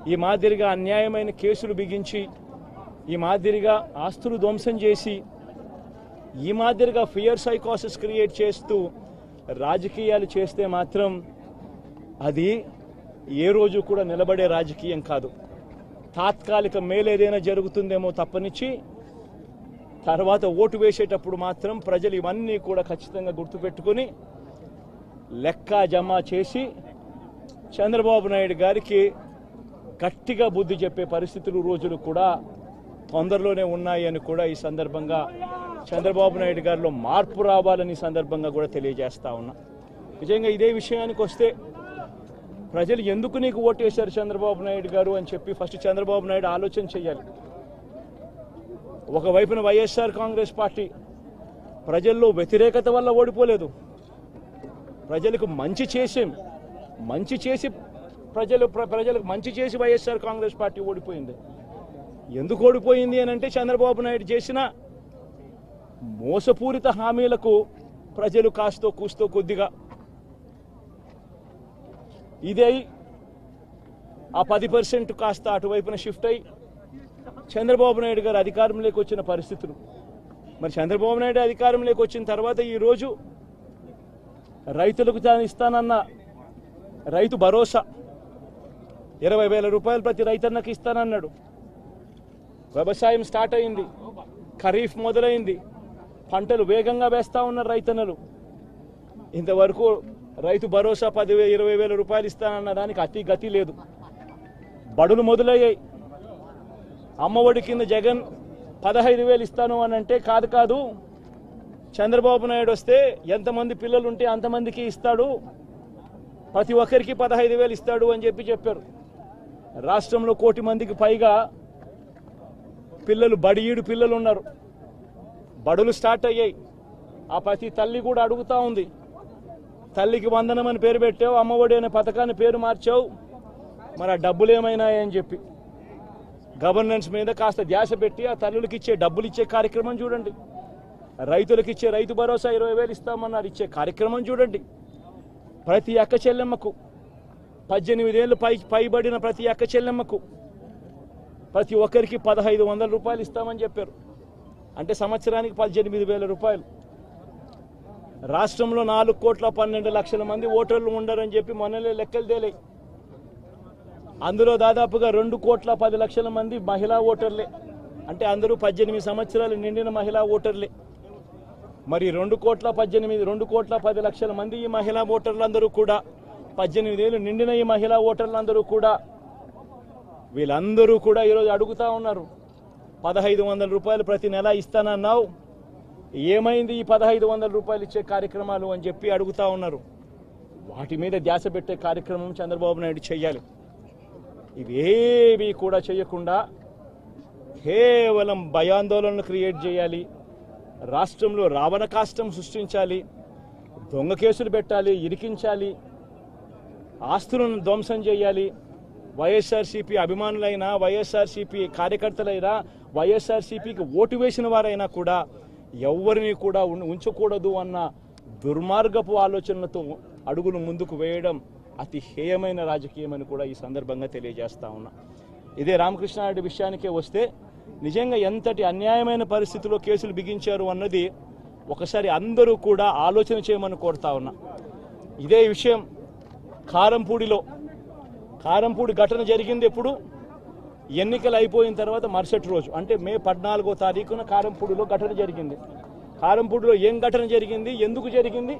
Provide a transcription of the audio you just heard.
ఈ మాదిరిగా అన్యాయమైన కేసులు బిగించి ఈ మాదిరిగా ఆస్తులు ధ్వంసం చేసి ఈ మాదిరిగా ఫియర్ సైకోసిస్ క్రియేట్ చేస్తూ రాజకీయాలు చేస్తే మాత్రం అది ఏ రోజు కూడా నిలబడే రాజకీయం కాదు. తాత్కాలిక మేలేదైనా జరుగుతుందేమో తప్పనిచ్చి తర్వాత ఓటు వేసేటప్పుడు మాత్రం ప్రజలు ఇవన్నీ కూడా ఖచ్చితంగా గుర్తుపెట్టుకుని లెక్క జమ చేసి చంద్రబాబు నాయుడు గారికి గట్టిగా బుద్ధి చెప్పే పరిస్థితులు రోజులు కూడా తొందరలోనే ఉన్నాయని కూడా ఈ సందర్భంగా చంద్రబాబు నాయుడు గారిలో మార్పు రావాలని సందర్భంగా కూడా తెలియజేస్తా ఉన్నా. నిజంగా ఇదే విషయానికి వస్తే ప్రజలు ఎందుకు నీకు ఓటేశారు చంద్రబాబు నాయుడు గారు అని చెప్పి ఫస్ట్ చంద్రబాబు నాయుడు ఆలోచన చేయాలి. ఒకవైపున వైఎస్ఆర్ కాంగ్రెస్ పార్టీ ప్రజల్లో వ్యతిరేకత వల్ల ఓడిపోలేదు, ప్రజలకు మంచి చేసి ప్రజలకు మంచి చేసి వైఎస్ఆర్ కాంగ్రెస్ పార్టీ ఓడిపోయింది. ఎందుకు ఓడిపోయింది అని అంటే చంద్రబాబు నాయుడు చేసిన మోసపూరిత హామీలకు ప్రజలు కాస్తో కూస్తో కొద్దిగా ఇదే ఆ 10% కాస్త అటువైపున షిఫ్ట్ అయ్యి చంద్రబాబు నాయుడు గారు అధికారంలోకి వచ్చిన పరిస్థితులు. మరి చంద్రబాబు నాయుడు అధికారంలోకి వచ్చిన తర్వాత ఈరోజు రైతులకు తాను ఇస్తానన్న రైతు భరోసా 20,000 రూపాయలు ప్రతి రైతన్నకి ఇస్తానన్నాడు. వ్యవసాయం స్టార్ట్ అయింది, ఖరీఫ్ మొదలైంది, పంటలు వేగంగా వేస్తా ఉన్నారు రైతన్నలు. ఇంతవరకు రైతు భరోసా 10,000-20,000 రూపాయలు ఇస్తానన్న దానికి అతి గతి లేదు. బడులు మొదలయ్యాయి. అమ్మఒడి కింద జగన్ 15,000 ఇస్తాను అని అంటే కాదు చంద్రబాబు నాయుడు వస్తే ఎంతమంది పిల్లలు ఉంటే అంతమందికి ఇస్తాడు, ప్రతి ఒక్కరికి 15,000 ఇస్తాడు అని చెప్పారు. రాష్ట్రంలో 1 కోటి మందికి పైగా పిల్లలు బడియీడు పిల్లలు ఉన్నారు. బడులు స్టార్ట్ అయ్యాయి. ఆ ప్రతి తల్లి కూడా అడుగుతా ఉంది, తల్లికి వందనం అని పేరు పెట్టావు, అమ్మఒడి అనే పథకాన్ని పేరు మార్చావు, మరి ఆ డబ్బులు ఏమైనాయని చెప్పి గవర్నెన్స్ మీద కాస్త ధ్యాస పెట్టి ఆ తల్లులకు ఇచ్చే డబ్బులు ఇచ్చే కార్యక్రమం చూడండి. రైతులకు ఇచ్చే రైతు భరోసా 20,000 ఇస్తామన్నారు, ఇచ్చే కార్యక్రమం చూడండి. ప్రతి అక్క చెల్లెమ్మకు 18 ఏళ్ళు పైబడిన ప్రతి అక్క చెల్లెమ్మకు ప్రతి ఒక్కరికి 1,500 రూపాయలు ఇస్తామని చెప్పారు. అంటే సంవత్సరానికి 18,000 రూపాయలు. రాష్ట్రంలో 4,12,00,000 మంది ఓటర్లు ఉండరని చెప్పి మొన్నలే లెక్కలు తేలాయి. అందులో దాదాపుగా 2,10,00,000 మంది మహిళా ఓటర్లే. అంటే అందరూ 18 సంవత్సరాలు నిండిన మహిళా ఓటర్లే. మరి 2,10,00,000 మంది ఈ మహిళా ఓటర్లందరూ కూడా 18 ఏళ్ళు నిండిన ఈ మహిళా ఓటర్లందరూ కూడా వీళ్ళందరూ కూడా ఈరోజు అడుగుతా ఉన్నారు, 1,500 రూపాయలు ప్రతి నెల ఇస్తానన్నావు, ఏమైంది ఈ 1,500 రూపాయలు ఇచ్చే కార్యక్రమాలు అని చెప్పి అడుగుతా ఉన్నారు. వాటి మీద ధ్యాస పెట్టే కార్యక్రమం చంద్రబాబు నాయుడు చేయాలి. ఇవేవి కూడా చేయకుండా కేవలం భయాందోళనలు క్రియేట్ చేయాలి, రాష్ట్రంలో రావణ కాష్టం సృష్టించాలి, దొంగ కేసులు పెట్టాలి, ఇరికించాలి, ఆస్తులను ధ్వంసం చేయాలి. వైఎస్ఆర్సీపీ అభిమానులైనా, వైఎస్ఆర్సీపీ కార్యకర్తలైనా, వైఎస్ఆర్సీపీకి ఓటు వేసిన వారైనా కూడా ఎవరిని కూడా ఉంచకూడదు అన్న దుర్మార్గపు ఆలోచనలతో అడుగులు ముందుకు వేయడం అతి హేయమైన రాజకీయం అని కూడా ఈ సందర్భంగా తెలియజేస్తా ఉన్నా. ఇదే రామకృష్ణారెడ్డి విషయానికే వస్తే నిజంగా ఎంతటి అన్యాయమైన పరిస్థితిలో కేసులు బిగించారు అన్నది ఒకసారి అందరూ కూడా ఆలోచన చేయమని కోరుతా ఉన్నా. ఇదే విషయం కారంపూడి ఘటన జరిగింది ఎప్పుడు? ఎన్నికలు అయిపోయిన తర్వాత మరుసటి రోజు, అంటే మే 14వ తారీఖున కారంపూడిలో ఘటన జరిగింది. కారంపూడిలో ఏం ఘటన జరిగింది, ఎందుకు జరిగింది?